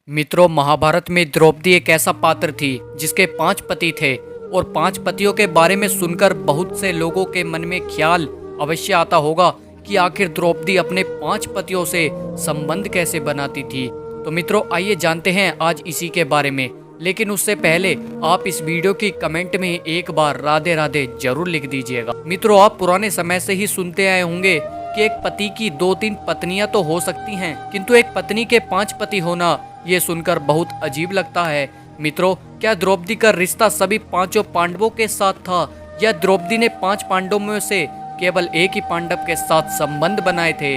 मित्रों, महाभारत में द्रौपदी एक ऐसा पात्र थी जिसके 5 पति थे और 5 पतियों के बारे में सुनकर बहुत से लोगों के मन में ख्याल अवश्य आता होगा कि आखिर द्रौपदी अपने 5 पतियों से संबंध कैसे बनाती थी। तो मित्रों, आइए जानते हैं आज इसी के बारे में। लेकिन उससे पहले आप इस वीडियो की कमेंट में एक बार राधे राधे जरूर लिख दीजिएगा। मित्रों, आप पुराने समय से ही सुनते आए होंगे कि एक पति की 2-3 पत्नियां तो हो सकती हैं, किंतु एक पत्नी के 5 पति होना ये सुनकर बहुत अजीब लगता है। मित्रों, क्या द्रौपदी का रिश्ता सभी 5 पांडवों के साथ था या द्रौपदी ने 5 पांडवों में से केवल एक ही पांडव के साथ संबंध बनाए थे?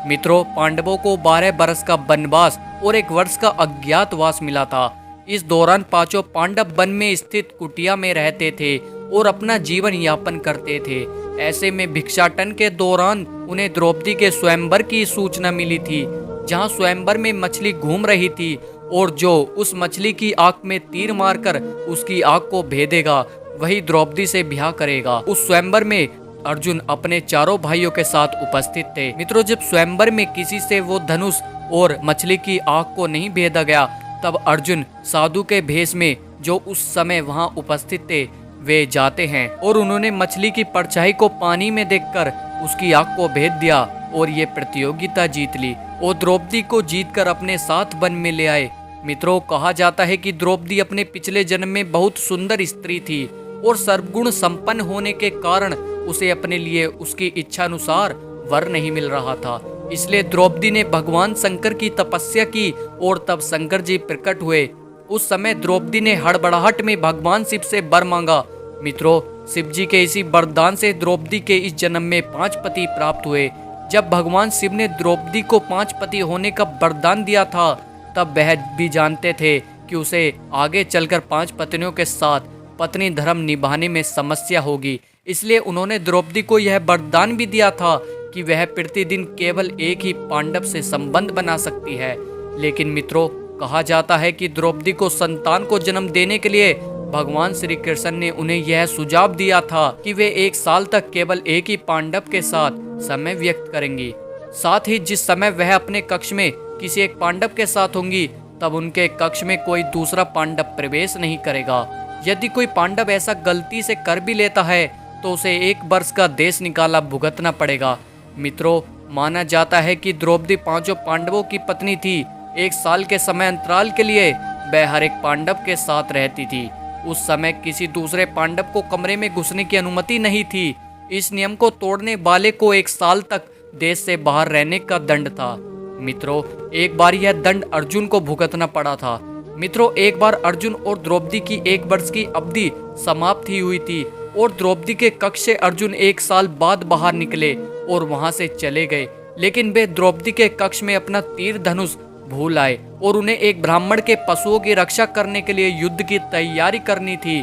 मित्रों, पांडवों को 12 बरस का वनवास और 1 वर्ष का अज्ञातवास मिला था। इस दौरान 5 पांडव वन में स्थित कुटिया में रहते थे और अपना जीवन यापन करते थे। ऐसे में भिक्षाटन के दौरान उन्हें द्रौपदी के स्वयंवर की सूचना मिली थी, जहां स्वयंवर में मछली घूम रही थी और जो उस मछली की आंख में तीर मारकर उसकी आंख को भेदेगा वही द्रौपदी से ब्याह करेगा। उस स्वयंवर में अर्जुन अपने 4 भाइयों के साथ उपस्थित थे। मित्रों, जब स्वयंवर में किसी से वो धनुष और मछली की आंख को नहीं भेदा गया, तब अर्जुन साधु के भेष में जो उस समय वहां उपस्थित थे वे जाते हैं और उन्होंने मछली की परछाई को पानी में देखकर उसकी आंख को भेद दिया और ये प्रतियोगिता जीत ली और द्रौपदी को जीतकर अपने साथ वन में ले आए। मित्रों, कहा जाता है कि द्रौपदी अपने पिछले जन्म में बहुत सुंदर स्त्री थी और सर्वगुण संपन्न होने के कारण उसे अपने लिए उसकी इच्छा अनुसार वर नहीं मिल रहा था। इसलिए द्रौपदी ने भगवान शंकर की तपस्या की और तब शंकर जी प्रकट हुए। उस समय द्रौपदी ने हड़बड़ाहट में भगवान शिव से वर मांगा। मित्रों, शिव जी के इसी वरदान से द्रौपदी के इस जन्म में 5 पति प्राप्त हुए। जब भगवान शिव ने द्रौपदी को 5 पति होने का वरदान दिया था, तब वह भी जानते थे कि उसे आगे चलकर 5 पत्नियों के साथ पत्नी धर्म निभाने में समस्या होगी। इसलिए उन्होंने द्रौपदी को यह वरदान भी दिया था कि वह प्रतिदिन केवल एक ही पांडव से संबंध बना सकती है। लेकिन मित्रों, कहा जाता है कि द्रौपदी को संतान को जन्म देने के लिए भगवान श्री कृष्ण ने उन्हें यह सुझाव दिया था कि वे 1 साल तक केवल एक ही पांडव के साथ समय व्यक्त करेंगी। साथ ही जिस समय वह अपने कक्ष में किसी एक पांडव के साथ होंगी, तब उनके कक्ष में कोई दूसरा पांडव प्रवेश नहीं करेगा। यदि कोई पांडव ऐसा गलती से कर भी लेता है तो उसे 1 वर्ष का देश निकाला भुगतना पड़ेगा। मित्रों, माना जाता है कि द्रौपदी 5 पांडवों की पत्नी थी। 1 साल के समय अंतराल के लिए वह हर एक पांडव के साथ रहती थी। उस समय किसी दूसरे पांडव को कमरे में घुसने की अनुमति नहीं थी। इस नियम को तोड़ने वाले को 1 साल तक देश से बाहर रहने का दंड था। मित्रों, एक बार यह दंड अर्जुन को भुगतना पड़ा था। मित्रों, एक बार अर्जुन और द्रौपदी की 1 वर्ष की अवधि समाप्त ही हुई थी और द्रौपदी के कक्ष से अर्जुन 1 साल बाद बाहर निकले और वहां से चले गए। लेकिन वे द्रौपदी के कक्ष में अपना तीर धनुष भूल आए और उन्हें एक ब्राह्मण के पशुओं की रक्षा करने के लिए युद्ध की तैयारी करनी थी।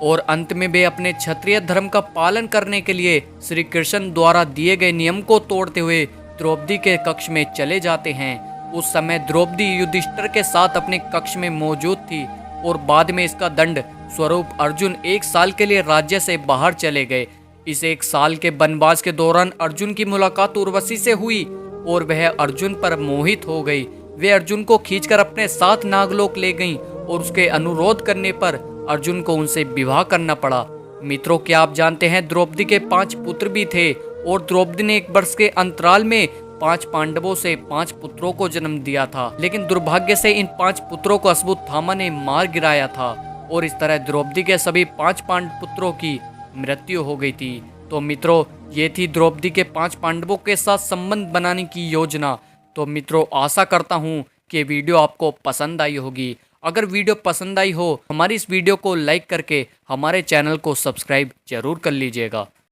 और अंत में वे अपने क्षत्रिय धर्म का पालन करने के लिए श्री कृष्ण द्वारा दिए गए नियम को तोड़ते हुए द्रौपदी के कक्ष में चले जाते हैं। उस समय द्रौपदी युधिष्ठिर के साथ अपने कक्ष में मौजूद थी और बाद में इसका दंड स्वरूप अर्जुन 1 साल के लिए राज्य से बाहर चले गए। इस 1 साल के वनवास के दौरान अर्जुन की मुलाकात उर्वशी से हुई और वह अर्जुन पर मोहित हो गई। वे अर्जुन को खींचकर अपने साथ नागलोक ले गईं और उसके अनुरोध करने पर अर्जुन को उनसे विवाह करना पड़ा। मित्रों, क्या आप जानते हैं द्रौपदी के 5 पुत्र भी थे और द्रौपदी ने 1 वर्ष के अंतराल में 5 पांडवों से 5 पुत्रों को जन्म दिया था। लेकिन दुर्भाग्य से इन 5 पुत्रों को अश्वत्थामा ने मार गिराया था और इस तरह द्रौपदी के सभी 5 पांडव पुत्रों की मृत्यु हो गई थी। तो मित्रों, ये थी द्रौपदी के 5 पांडवों के साथ संबंध बनाने की योजना। तो मित्रों, आशा करता हूँ कि वीडियो आपको पसंद आई होगी। अगर वीडियो पसंद आई हो, हमारी इस वीडियो को लाइक करके हमारे चैनल को सब्सक्राइब जरूर कर लीजिएगा।